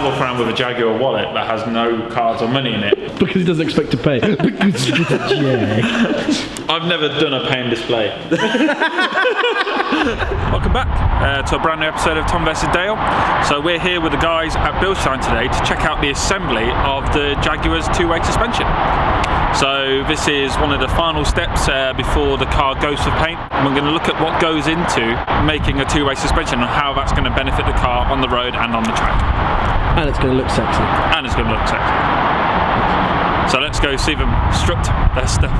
walk around with a Jaguar wallet that has no cards or money in it. Because he doesn't expect to pay. Because he's a Jag. I've never done a pay and display. Welcome back to a brand new episode of Tom vs Dale. So we're here with the guys at Bilstein today to check out the assembly of the Jaguar's two-way suspension. So this is one of the final steps before the car goes for paint. And we're going to look at what goes into making a two-way suspension and how that's going to benefit the car on the road and on the track. And it's going to look sexy. And it's going to look sexy. So let's go see them strut their stuff.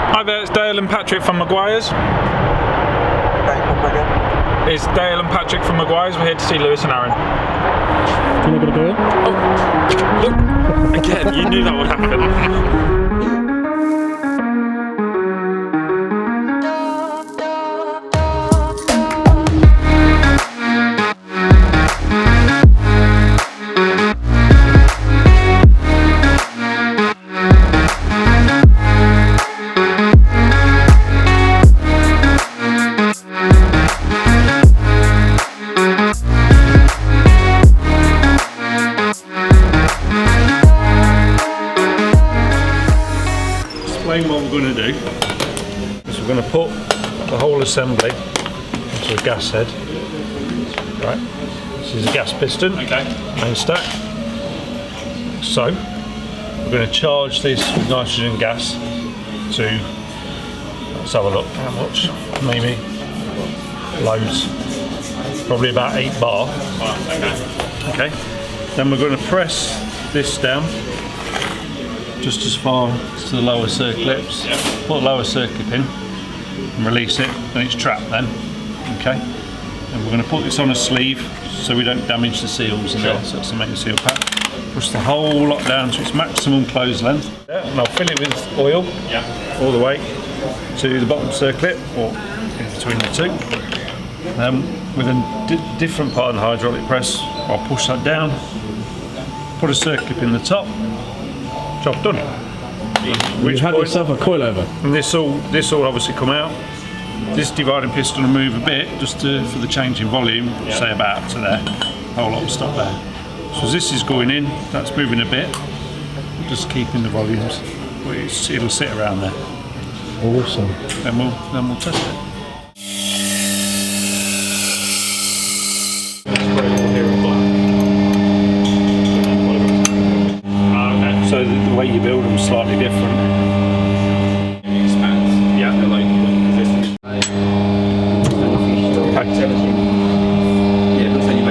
Hi there, it's Dale and Patrick from Meguiars. It's Dale and Patrick from Meguiars. We're here to see Lewis and Aaron. You're not going to go in? Oh, look, again, you knew that would happen. What we're going to do is we're going to put the whole assembly into a gas head. Right, this is a gas piston, okay, main stack. So we're going to charge this with nitrogen gas to, let's have a look, how much? Maybe loads, probably about 8 bar. Okay, then we're going to press this down just as far to the lower circlips, put the lower circlip in and release it, and it's trapped then. Okay, and we're going to put this on a sleeve so we don't damage the seals in there, so it's the main seal pack. Push the whole lot down to its maximum close length, and I'll fill it with oil all the way to the bottom circlip, or in between the two. With a different part of the hydraulic press, I'll push that down, put a circlip in the top. Job done. You've had yourself a coilover. And this will obviously come out. This dividing piston will move a bit just for the change in volume, say about up to there. A whole lot will stop there. So as this is going in, that's moving a bit. Just keeping the volumes. It'll sit around there. Awesome. Then we'll test it. So the way you build them is slightly different. It expands. Yeah. Like resistance. Yeah, looks like you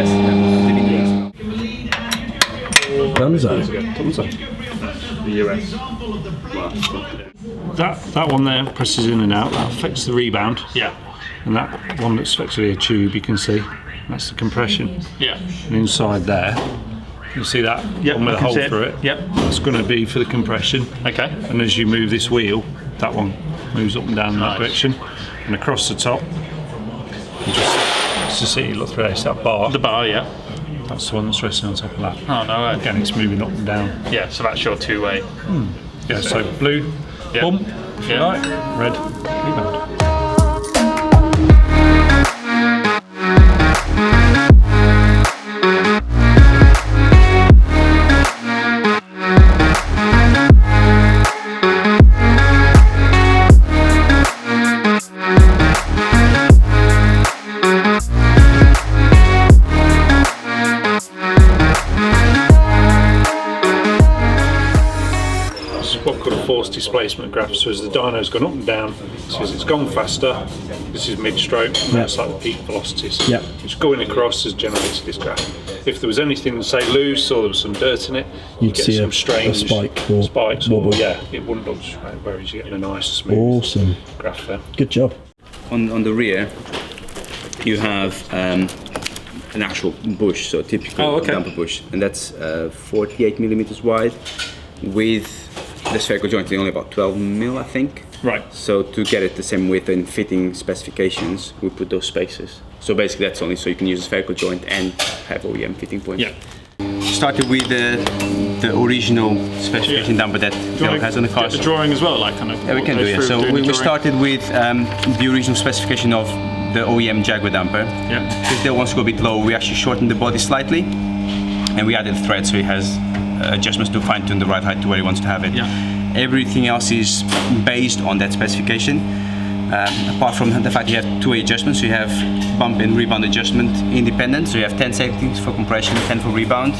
Dunzo. The US. That one there presses in and out. That affects the rebound. Yeah. And that one that's effectively a tube, you can see. That's the compression. Yeah. And inside there, you see that one with a hole through it? Yep. That's going to be for the compression. Okay. And as you move this wheel, that one moves up and down in that direction. And across the top, you just see it look through there, it's that bar. The bar, yeah. That's the one that's resting on top of that. Oh no. Again, it's moving up and down. Yeah, so that's your two-way. Yeah, so blue, bump, if you like, red, rebound. What called a force displacement graph. So as the dyno's gone up and down, so as it's gone faster, this is mid-stroke, and that's like the peak velocities. It's going across has generated this graph. If there was anything, say, loose or there was some dirt in it, you'd get some strange spikes, or it wouldn't look straight, whereas you're getting a nice smooth graph there. Good job. On the rear, you have an actual bush, so a typical dumper bush, and that's 48 millimeters wide with the spherical joint is only about 12 mil, I think. Right. So to get it the same width and fitting specifications, we put those spacers. So basically that's only so you can use a spherical joint and have OEM fitting points. Yeah. Started with the original specification dumper that Dale has on the car. The drawing as well, like kind of. Yeah, we can do it. So we started with the original specification of the OEM Jaguar damper. Yeah. Because they want to go a bit low, we actually shortened the body slightly, and we added thread so it has adjustments to fine tune the ride height to where he wants to have it. Yeah. Everything else is based on that specification. Apart from the fact you have two-way adjustments, so you have bump and rebound adjustment independent, so you have 10 settings for compression, 10 for rebound,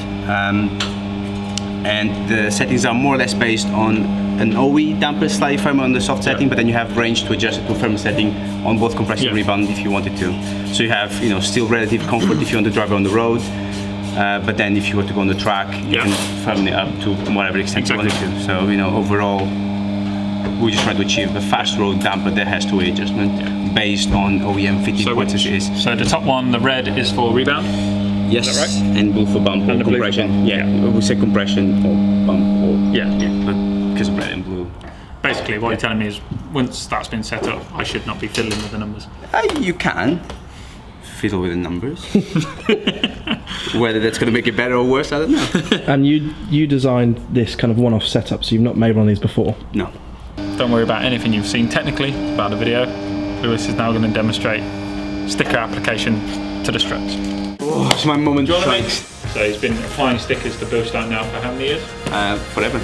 and the settings are more or less based on an OE damper, slightly firmer on the soft setting, but then you have range to adjust it to a firmer setting on both compression and rebound if you wanted to. So you have, still relative comfort if you want to drive on the road, but then if you were to go on the track, you can firm it up to whatever extent you wanted to. So overall, we just try to achieve a fast road damper that has two-way adjustment based on OEM fitting points as it is. So the top one, the red, is for rebound? Yes, is that right? And blue for bump or compression. Bump. Yeah, we say compression or bump or but because of red and blue. Basically, what you're telling me is once that's been set up, I should not be fiddling with the numbers. You can fiddle with the numbers. Whether that's going to make it better or worse, I don't know. And you designed this kind of one-off setup, so you've not made one of these before? No. Don't worry about anything you've seen technically about the video. Lewis is now going to demonstrate sticker application to the struts. Oh, it's my moment. So he's been applying stickers to Bilstein now for how many years? Forever.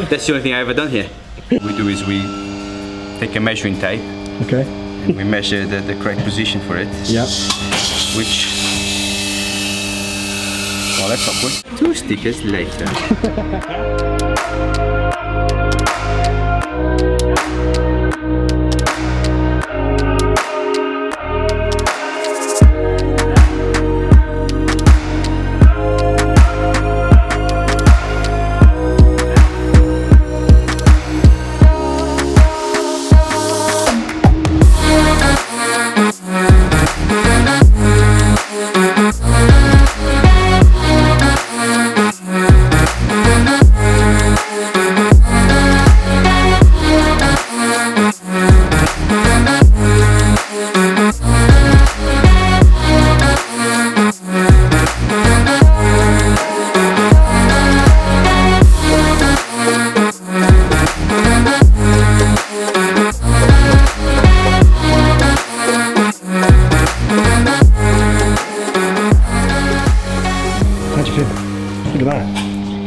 That's the only thing I've ever done here. What we do is we take a measuring tape. Okay. And we measure the correct position for it. Yeah. Which, well, that's awkward. 2 stickers later.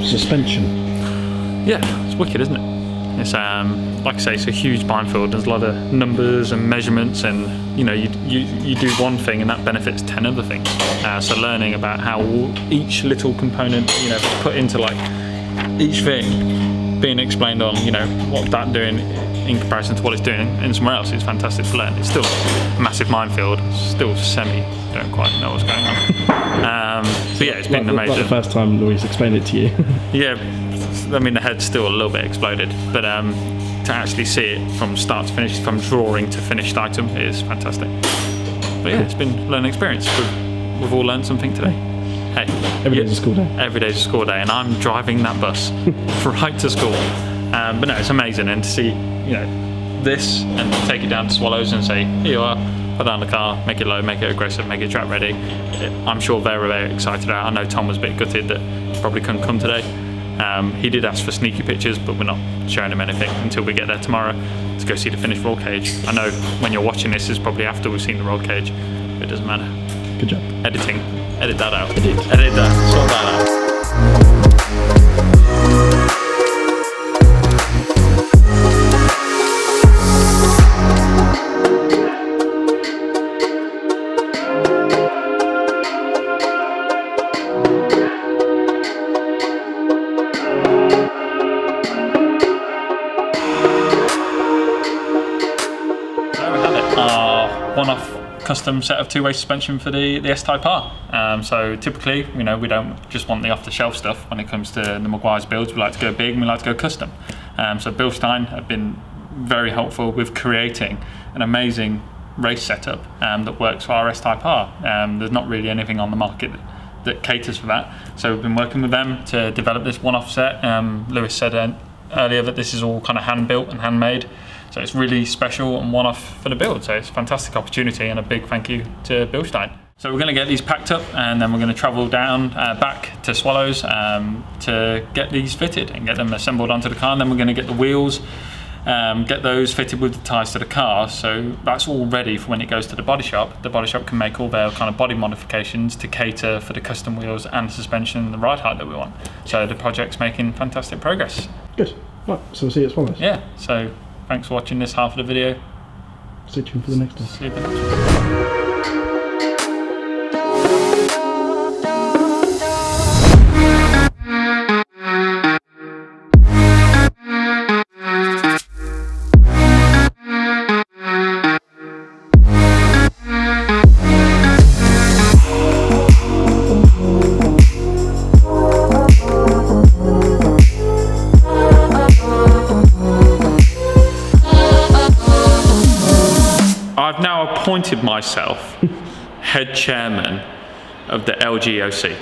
Suspension. Yeah, it's wicked, isn't it? It's like I say, it's a huge minefield. There's a lot of numbers and measurements, and you do one thing and that benefits 10 other things. So learning about how each little component, put into like each thing, being explained on, what that doing in comparison to what it's doing in somewhere else is fantastic to learn. It's still a massive minefield. Still don't quite know what's going on. But yeah, it's been amazing. Like the first time Louise explained it to you. Yeah, I mean the head's still a little bit exploded, but to actually see it from start to finish, from drawing to finished item, is fantastic. But yeah, it's been a learning experience. We've all learned something today. Hey, every day's a school day. Every day's a school day, and I'm driving that bus right to school. But no, it's amazing, and to see this and take it down to Swallows and say, here you are. Put down the car, make it low, make it aggressive, make it track ready. I'm sure they were very excited about it. I know Tom was a bit gutted that he probably couldn't come today. He did ask for sneaky pictures, but we're not showing him anything until we get there tomorrow to go see the finished roll cage. I know when you're watching this is probably after we've seen the roll cage, but it doesn't matter. Good job. Editing. Edit that out. Edit that. Sort that out. One-off custom set of two-way suspension for the S-Type R. So typically, we don't just want the off-the-shelf stuff when it comes to the Meguiar's builds. We like to go big and we like to go custom. So Bilstein have been very helpful with creating an amazing race setup that works for our S-Type R. There's not really anything on the market that caters for that. So we've been working with them to develop this one-off set. Lewis said earlier that this is all kind of hand-built and handmade. So it's really special and one-off for the build. So it's a fantastic opportunity, and a big thank you to Bilstein. So we're going to get these packed up, and then we're going to travel down back to Swallows to get these fitted and get them assembled onto the car. And then we're going to get the wheels get those fitted with the tyres to the car, so that's all ready for when it goes to the body shop. The body shop can make all their kind of body modifications to cater for the custom wheels and suspension and the ride height that we want. So the project's making fantastic progress. Good. Right, so we'll see you as follows. Yeah, so thanks for watching this half of the video. Stay tuned for the next one. See you for the next one. I've now appointed myself head chairman of the LGOC,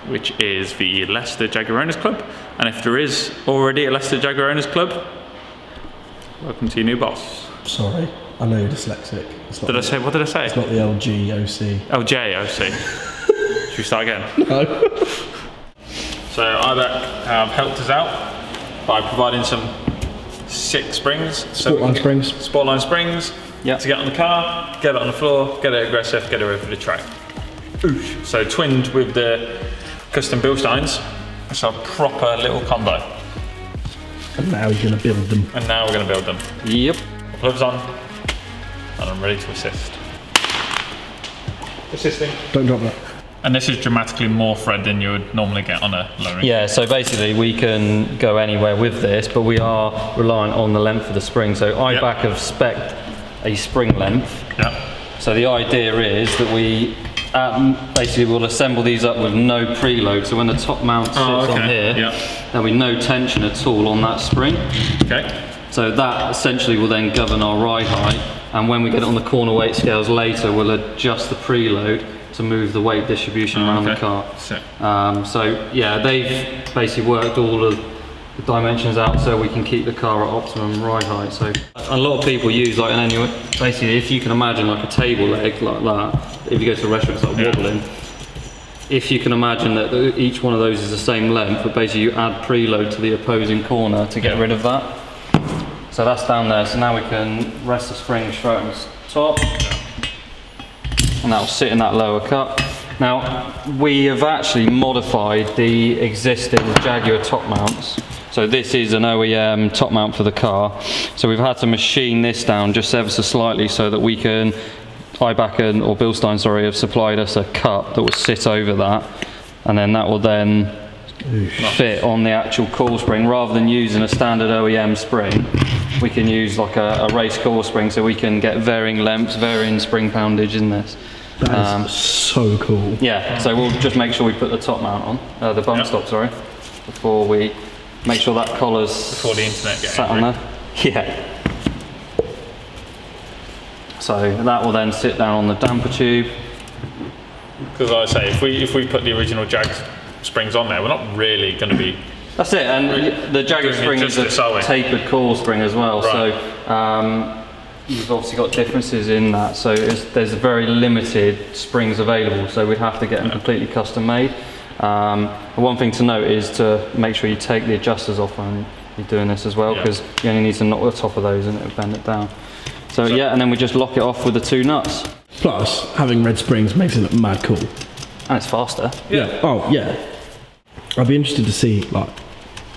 which is the Leicester Jaguar Owners Club. And if there is already a Leicester Jaguar Owners Club, welcome to your new boss. Sorry, I know you're dyslexic. It's not Did I say, what did I say? It's not the LGOC. LJOC. Should we start again? No. So Eibach have helped us out by providing some sick springs. Sportline springs. Sportline springs. Yeah. To get on the car, get it on the floor, get it aggressive, get it ready for the track. Oosh. So twinned with the custom Bilsteins. It's a proper little combo. And now you're going to build them. And now we're going to build them. Yep. Gloves on, and I'm ready to assist. Assisting. Don't drop that. And this is dramatically more thread than you would normally get on a lowering. Yeah, so basically we can go anywhere with this, but we are reliant on the length of the spring. So Eibach have spec'd a spring length. Yeah. So the idea is that we basically will assemble these up with no preload. So when the top mount sits on here, there'll be no tension at all on that spring. Okay. So that essentially will then govern our ride height. And when we get it on the corner weight scales later, we'll adjust the preload to move the weight distribution around the car. So yeah, they've basically worked all of the dimensions out so we can keep the car at optimum ride height. So a lot of people use like basically if you can imagine like a table leg like that, if you go to a restaurant it's like wobbling. If you can imagine that each one of those is the same length, but basically you add preload to the opposing corner to get rid of that. So that's down there, so now we can rest the spring straight on the top. And that will sit in that lower cup. Now, we have actually modified the existing Jaguar top mounts. So this is an OEM top mount for the car. So we've had to machine this down just ever so slightly so that we can, Eibach or Bilstein, sorry, have supplied us a cup that will sit over that. And then that will then fit on the actual coil spring. Rather than using a standard OEM spring, we can use like a race coil spring so we can get varying lengths, varying spring poundage in this. That is so cool. Yeah, so we'll just make sure we put the top mount on, the bump stop, sorry, before we make sure that collar's before the internet gets sat on there. Yeah. So that will then sit down on the damper tube. Because like I say, if we put the original Jag springs on there, we're not really going to be. That's it, and the Jaguar spring is a tapered coil spring as well. Right. So you've obviously got differences in that. So there's very limited springs available. So we'd have to get them completely custom made. One thing to note is to make sure you take the adjusters off when you're doing this as well, because you only need to knock the top of those and it'll bend it down. So yeah, and then we just lock it off with the two nuts. Plus, having red springs makes it look mad cool. And it's faster. Yeah. Oh yeah. I'd be interested to see like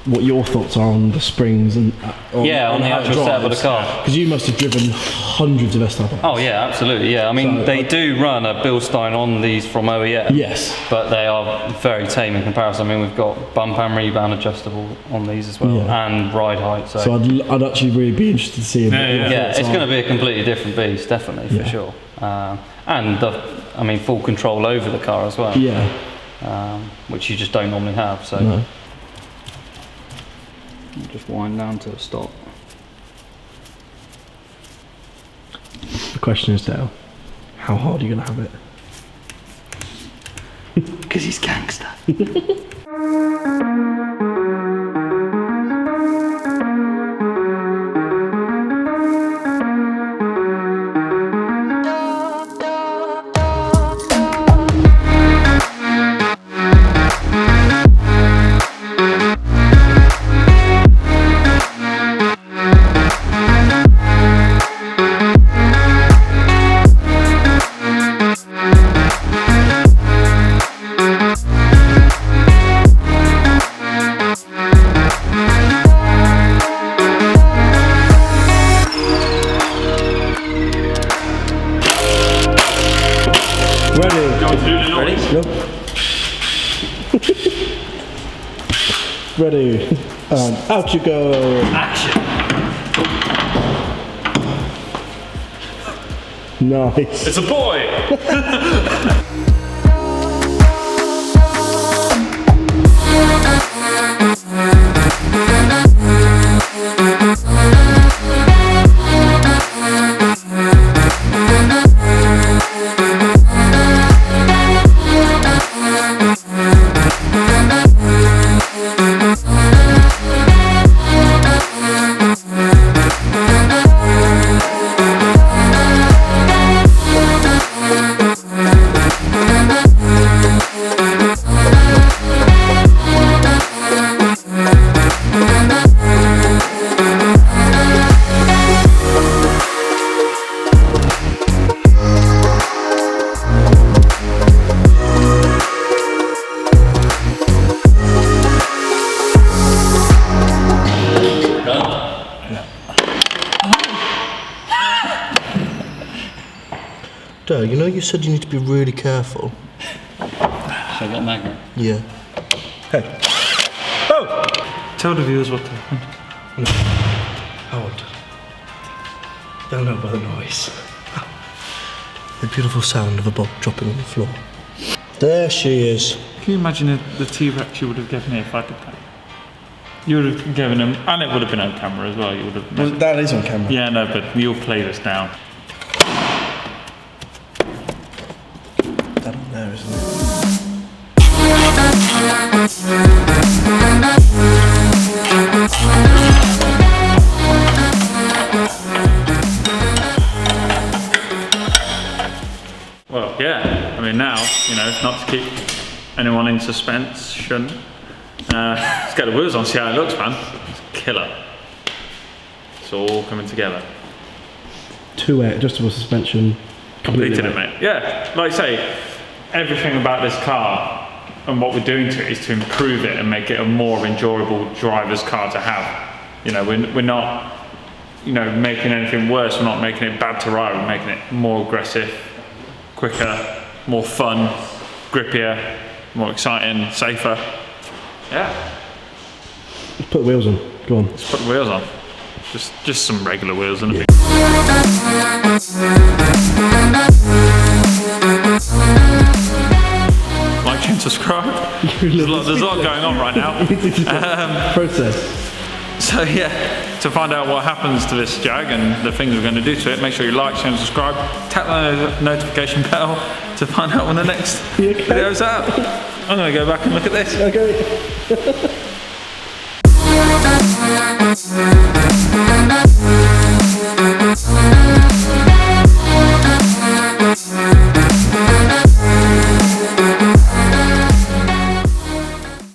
what your thoughts are on the springs and on the actual setup of the car. Because you must have driven hundreds of S-Type. Oh yeah, absolutely. Yeah, I mean they do run a Bilstein on these from OEM. Yes. But they are very tame in comparison. I mean we've got bump and rebound adjustable on these as well, and ride height. So I'd actually really be interested to see. It's going to be a completely different beast, definitely for sure. And full control over the car as well. Yeah. Which you just don't normally have. So. No. Just wind down to a stop. The question is, Dale, how hard are you going to have it? Because he's gangster. Nope. Ready. Out you go. Action. Nice. It's a boy. Dad, you know you said you need to be really careful. Should I get a magnet? Yeah. Hey. Oh! Tell the viewers what happened. Howard. They'll know by the noise. The beautiful sound of a bob dropping on the floor. There she is. Can you imagine the T-Rex you would have given me if I did that? You would have given him, and it would have been on camera as well. You would have. Well, that is on camera. Yeah, no, but you'll play this down. That on there, isn't it? Well, yeah. I mean, now, you know, not to keep anyone in suspense, shouldn't. Let's get the wheels on, see how it looks, man. It's killer. It's all coming together. 2-way adjustable suspension. Completed it, mate. Yeah, like I say, everything about this car and what we're doing to it is to improve it and make it a more enjoyable driver's car to have. You know, we're not, you know, making anything worse. We're not making it bad to ride. We're making it more aggressive, quicker, more fun, grippier, more exciting, safer. Yeah. Let's put the wheels on. Go on. Let's put the wheels on. Just some regular wheels and a bit. Like and subscribe. There's a lot going on right now. Process. So yeah, to find out what happens to this Jag and the things we're going to do to it, make sure you like, share and subscribe. Tap the notification bell to find out when the next video's out. I'm going to go back and look at this. Okay.